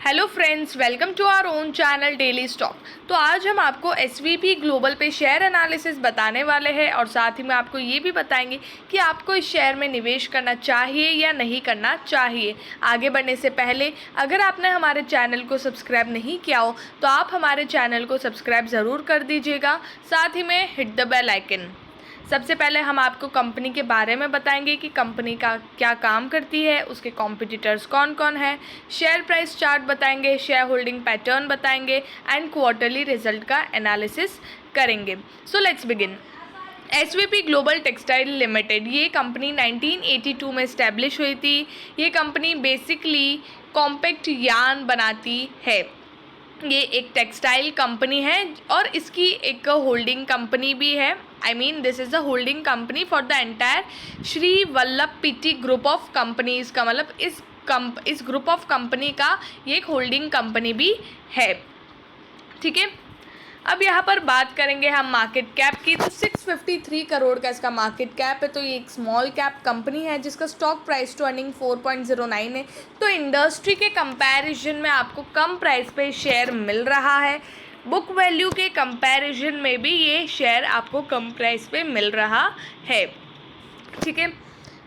Hello friends, welcome to our own channel daily stock. तो आज हम आपको एसवीपी ग्लोबल पे शेयर एनालिसिस बताने वाले हैं और साथ ही में आपको ये भी बताएंगे कि आपको इस शेयर में निवेश करना चाहिए या नहीं करना चाहिए। आगे बढ़ने से पहले अगर आपने हमारे चैनल को सब्सक्राइब नहीं किया हो तो आप हमारे चैनल को सब्सक्राइब ज़रूर कर दीजिएगा, साथ ही में हिट द बेल आइकन। सबसे पहले हम आपको कंपनी के बारे में बताएंगे कि कंपनी का क्या काम करती है, उसके कॉम्पिटिटर्स कौन कौन है, शेयर प्राइस चार्ट बताएंगे, शेयर होल्डिंग पैटर्न बताएंगे एंड क्वार्टरली रिजल्ट का एनालिसिस करेंगे। So let's begin. SVP global textile limited, ये कंपनी 1982 में इस्टेब्लिश हुई थी। ये कंपनी बेसिकली कॉम्पैक्ट यार्न बनाती है। ये एक टेक्सटाइल कंपनी है और इसकी एक होल्डिंग कंपनी भी है। This is the holding company for the entire Shri Vallabh PT group of companies का मतलब इस ग्रुप ऑफ कंपनी का ये एक होल्डिंग कंपनी भी है। ठीक है, अब यहाँ पर बात करेंगे हम मार्केट कैप की। तो 653 करोड़ का इसका मार्केट कैप है। तो ये एक स्मॉल कैप कंपनी है जिसका स्टॉक प्राइस टू अर्निंग 4.09 है। तो इंडस्ट्री के कंपैरिजन में आपको कम प्राइस पे शेयर मिल रहा है। बुक वैल्यू के कंपैरिजन में भी ये शेयर आपको कम प्राइस पे मिल रहा है। ठीक है,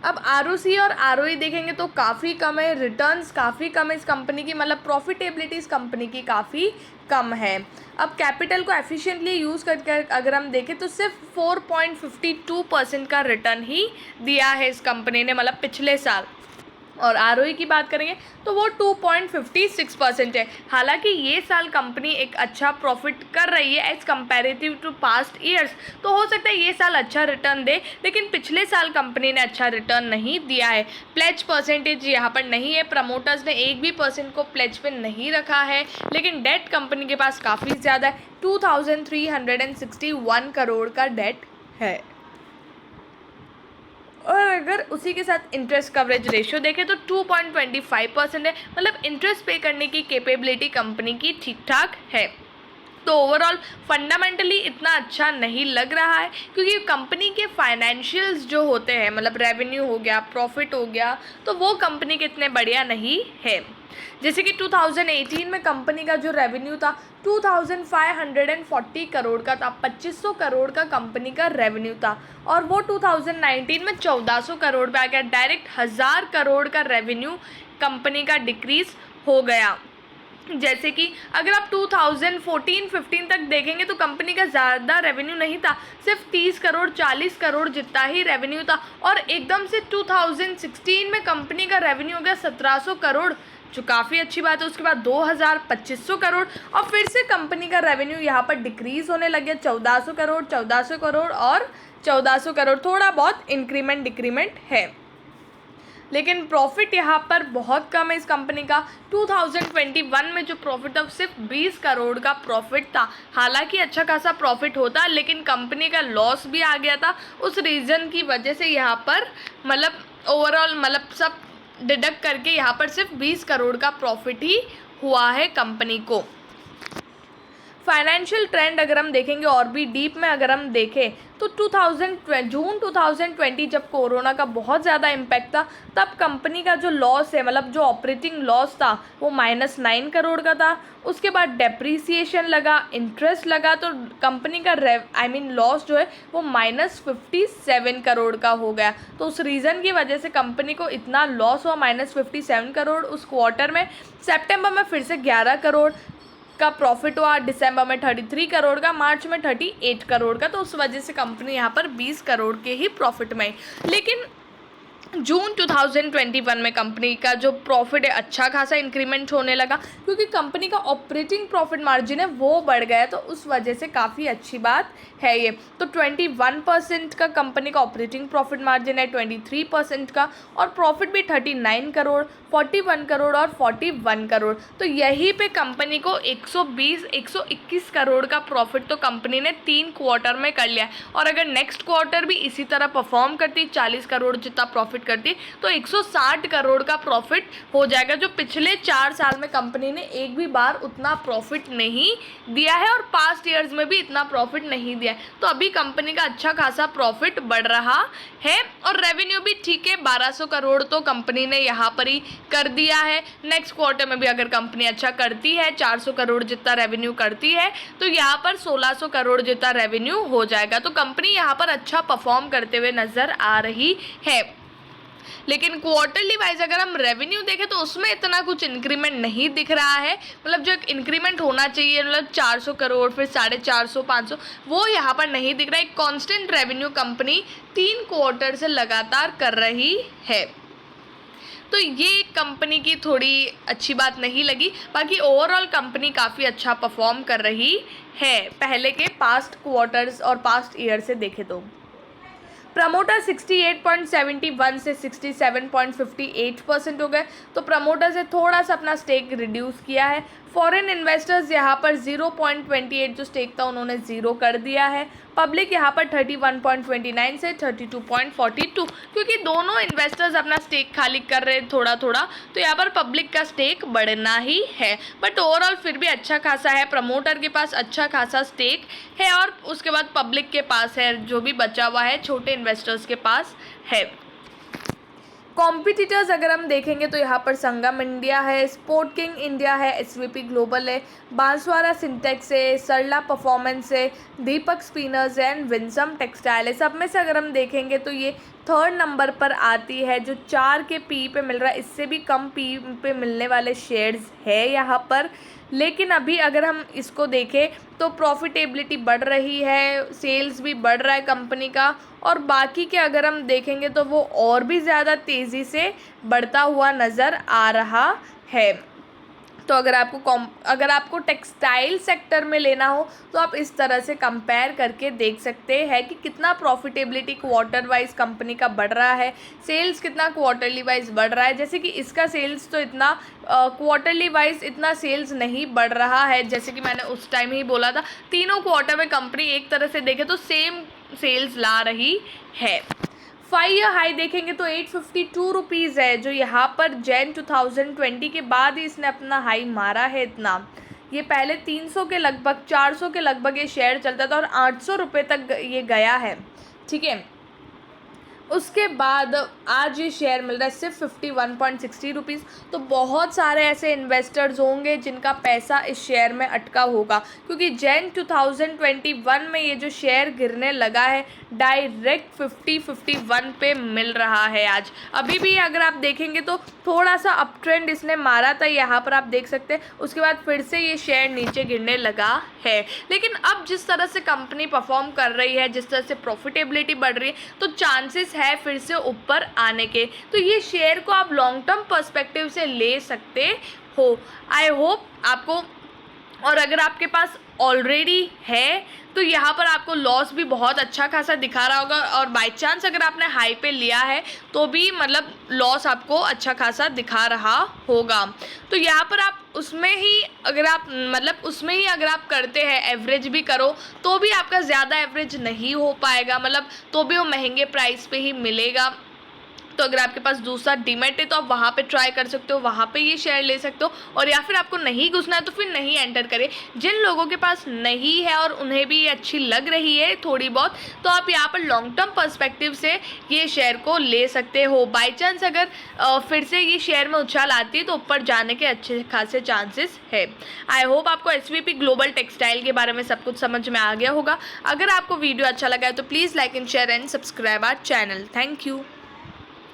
अब आरओसी और आरओई देखेंगे तो काफ़ी कम है, रिटर्न्स काफ़ी कम है इस कंपनी की, मतलब प्रॉफिटेबिलिटी इस कंपनी की काफ़ी कम है। अब कैपिटल को एफिशिएंटली यूज़ करके अगर हम देखें तो सिर्फ 4.52% का रिटर्न ही दिया है इस कंपनी ने, मतलब पिछले साल। और आरओई की बात करेंगे तो वो 2.56% है। हालांकि ये साल कंपनी एक अच्छा प्रॉफिट कर रही है as comparative to past years, तो हो सकता है ये साल अच्छा रिटर्न दे, लेकिन पिछले साल कंपनी ने अच्छा रिटर्न नहीं दिया है। प्लेज परसेंटेज यहाँ पर नहीं है, प्रमोटर्स ने एक भी % को प्लेज पे नहीं रखा है, लेकिन डेट कंपनी के पास काफ़ी ज़्यादा है। 2361 करोड़ का डेट है। और अगर उसी के साथ इंटरेस्ट कवरेज रेशियो देखें तो 2.25% है, मतलब इंटरेस्ट पे करने की कैपेबिलिटी कंपनी की ठीक ठाक है। तो ओवरऑल फंडामेंटली इतना अच्छा नहीं लग रहा है, क्योंकि कंपनी के फाइनेंशियल्स जो होते हैं, मतलब रेवेन्यू हो गया, प्रॉफिट हो गया, तो वो कंपनी के इतने बढ़िया नहीं है। जैसे कि 2018 में कंपनी का जो रेवेन्यू था 2540 करोड़ का था, 2500 करोड़ का कंपनी का रेवेन्यू था, और वो 2019 में 1400 करोड़ पे आ गया। डायरेक्ट 1000 करोड़ का रेवेन्यू कंपनी का डिक्रीज हो गया। जैसे कि अगर आप 2014-15 तक देखेंगे तो कंपनी का ज़्यादा रेवेन्यू नहीं था, सिर्फ 30 करोड़ 40 करोड़ जितना ही रेवेन्यू था, और एकदम से 2016 में कंपनी का रेवेन्यू हो गया 1700 करोड़, जो काफ़ी अच्छी बात है। उसके बाद 2500 करोड़, और फिर से कंपनी का रेवेन्यू यहाँ पर डिक्रीज़ होने लग गया, 1400 करोड़ 1400 करोड़ और 1400 करोड़। थोड़ा बहुत इंक्रीमेंट डिक्रीमेंट है, लेकिन प्रॉफिट यहाँ पर बहुत कम है इस कंपनी का। 2021 में जो प्रॉफिट था सिर्फ 20 करोड़ का प्रॉफिट था। हालांकि अच्छा खासा प्रॉफिट होता, लेकिन कंपनी का लॉस भी आ गया था। उस रीज़न की वजह से यहाँ पर मतलब ओवरऑल मतलब सब डिडक्ट करके यहाँ पर सिर्फ 20 करोड़ का प्रॉफिट ही हुआ है कंपनी को। फाइनेंशियल ट्रेंड अगर हम देखेंगे और भी डीप में अगर हम देखें तो जून 2020 जब कोरोना का बहुत ज़्यादा इम्पैक्ट था, तब कंपनी का जो लॉस है, मतलब जो ऑपरेटिंग लॉस था वो -9 करोड़ का था। उसके बाद डेप्रीसिएशन लगा, इंटरेस्ट लगा, तो कंपनी का लॉस जो है वो -57 करोड़ का हो गया। तो उस रीज़न की वजह से कंपनी को इतना लॉस हुआ, -57 करोड़ उस क्वार्टर में। सितंबर में फिर से 11 करोड़ का प्रॉफिट हुआ, दिसंबर में 33 करोड़ का, मार्च में 38 करोड़ का। तो उस वजह से कंपनी यहाँ पर 20 करोड़ के ही प्रॉफिट में। लेकिन जून 2021 में कंपनी का जो प्रॉफिट है अच्छा खासा इंक्रीमेंट होने लगा, क्योंकि कंपनी का ऑपरेटिंग प्रॉफिट मार्जिन है वो बढ़ गया, तो उस वजह से काफ़ी अच्छी बात है ये। तो 21% का कंपनी का ऑपरेटिंग प्रॉफिट मार्जिन है, 23% का, और प्रॉफिट भी 39 करोड़ 41 करोड़ और 41 करोड़। तो यहीं पे कंपनी को 121 करोड़ का प्रॉफिट तो कंपनी ने 3 क्वार्टर में कर लिया। और अगर नेक्स्ट क्वार्टर भी इसी तरह परफॉर्म करती, 40 करोड़ जितना प्रॉफिट प्रॉफिट करती है तो 160 करोड़ का प्रॉफिट हो जाएगा, जो पिछले 4 साल में कंपनी ने एक भी बार उतना प्रॉफिट नहीं दिया है और पास्ट ईयर्स में भी इतना प्रॉफिट नहीं दिया है। तो अभी कंपनी का अच्छा खासा प्रॉफिट बढ़ रहा है और रेवेन्यू भी ठीक है, 1200 करोड़ तो कंपनी ने यहाँ पर ही कर दिया है। नेक्स्ट क्वार्टर में भी अगर कंपनी अच्छा करती है, 400 करोड़ जितना रेवेन्यू करती है तो यहाँ पर 1600 करोड़ जितना रेवेन्यू हो जाएगा। तो कंपनी यहाँ पर अच्छा परफॉर्म करते हुए नजर आ रही है। लेकिन क्वार्टरली वाइज अगर हम रेवेन्यू देखें तो उसमें इतना कुछ इंक्रीमेंट नहीं दिख रहा है, मतलब जो एक इंक्रीमेंट होना चाहिए, मतलब 400 करोड़ फिर 450 500, वो यहाँ पर नहीं दिख रहा है। एक कांस्टेंट रेवेन्यू कंपनी 3 क्वार्टर से लगातार कर रही है, तो ये कंपनी की थोड़ी अच्छी बात नहीं लगी। बाकी ओवरऑल कंपनी काफ़ी अच्छा परफॉर्म कर रही है पहले के पास्ट क्वार्टर्स और पास्ट ईयर से देखें तो। प्रमोटर 68.71 से 67.58% हो गए, तो प्रमोटर से थोड़ा सा अपना स्टेक रिड्यूस किया है। फॉरेन इन्वेस्टर्स यहाँ पर 0.28 जो स्टेक था उन्होंने 0 कर दिया है। पब्लिक यहाँ पर 31.29 से 32.42, क्योंकि दोनों इन्वेस्टर्स अपना स्टेक खाली कर रहे हैं थोड़ा थोड़ा, तो यहाँ पर पब्लिक का स्टेक बढ़ना ही है। बट ओवरऑल फिर भी अच्छा खासा है, प्रमोटर के पास अच्छा खासा स्टेक है और उसके बाद पब्लिक के पास है, जो भी बचा हुआ है छोटे इन्वेस्टर्स के पास है। कॉम्पिटिटर्स अगर हम देखेंगे तो यहाँ पर संगम इंडिया है, स्पोर्ट किंग इंडिया है, एसवीपी ग्लोबल है, बांसवाड़ा सिंटेक्स है, सरला परफॉर्मेंस है, दीपक स्पिनर्स है एंड विंसम टेक्सटाइल है। सब में से अगर हम देखेंगे तो ये 3rd नंबर पर आती है, जो 4 के पी पे मिल रहा है, इससे भी कम पी पे मिलने वाले शेयर्स है यहाँ पर। लेकिन अभी अगर हम इसको देखें तो प्रॉफिटेबिलिटी बढ़ रही है, सेल्स भी बढ़ रहा है कंपनी का, और बाकी के अगर हम देखेंगे तो वो और भी ज़्यादा तेज़ी से बढ़ता हुआ नज़र आ रहा है। तो अगर आपको टेक्सटाइल सेक्टर में लेना हो तो आप इस तरह से कंपेयर करके देख सकते हैं कि कितना प्रॉफिटेबिलिटी क्वार्टर वाइज कंपनी का बढ़ रहा है, सेल्स कितना क्वार्टरली वाइज बढ़ रहा है। जैसे कि इसका सेल्स तो इतना क्वार्टरली वाइज इतना सेल्स नहीं बढ़ रहा है, जैसे कि मैंने उस टाइम ही बोला था, तीनों क्वार्टर में कंपनी एक तरह से देखे तो सेम सेल्स ला रही है। 5 ईयर हाई देखेंगे तो 852 रुपीज़ है, जो यहाँ पर जैन 2020 के बाद ही इसने अपना हाई मारा है इतना। ये पहले 300 के लगभग 400 के लगभग ये शेयर चलता था और 800 रुपये तक ये गया है, ठीक है। उसके बाद आज ये शेयर मिल रहा है सिर्फ 51.60 रुपीज़। तो बहुत सारे ऐसे इन्वेस्टर्स होंगे जिनका पैसा इस शेयर में अटका होगा, क्योंकि जैन 2021 में ये जो शेयर गिरने लगा है डायरेक्ट 51 पे मिल रहा है आज। अभी भी अगर आप देखेंगे तो थोड़ा सा अप ट्रेंड इसने मारा था, यहाँ पर आप देख सकते हैं, उसके बाद फिर से ये शेयर नीचे गिरने लगा है। लेकिन अब जिस तरह से कंपनी परफॉर्म कर रही है, जिस तरह से प्रॉफिटेबिलिटी बढ़ रही है, तो चांसेस है फिर से ऊपर आने के। तो ये शेयर को आप लॉन्ग टर्म पर्सपेक्टिव से ले सकते हो। आई होप आपको, और अगर आपके पास ऑलरेडी है तो यहाँ पर आपको लॉस भी बहुत अच्छा खासा दिखा रहा होगा, और बाय चांस अगर आपने हाई पे लिया है तो भी मतलब लॉस आपको अच्छा खासा दिखा रहा होगा। तो यहाँ पर आप उसमें ही अगर आप करते हैं, एवरेज भी करो तो भी आपका ज़्यादा एवरेज नहीं हो पाएगा, मतलब तो भी वो महंगे प्राइस पे ही मिलेगा। तो अगर आपके पास दूसरा डीमैट है तो आप वहाँ पे ट्राई कर सकते हो, वहाँ पे ये शेयर ले सकते हो। और या फिर आपको नहीं घुसना है तो फिर नहीं एंटर करें। जिन लोगों के पास नहीं है और उन्हें भी ये अच्छी लग रही है थोड़ी बहुत, तो आप यहाँ पर लॉन्ग टर्म पर्सपेक्टिव से ये शेयर को ले सकते हो। बाई चांस अगर फिर से ये शेयर में उछाल आती है तो ऊपर जाने के अच्छे खासे चांसेस है। आई होप आपको एसवीपी ग्लोबल टेक्सटाइल के बारे में सब कुछ समझ में आ गया होगा। अगर आपको वीडियो अच्छा लगा है तो please like and share and subscribe our channel. Thank you.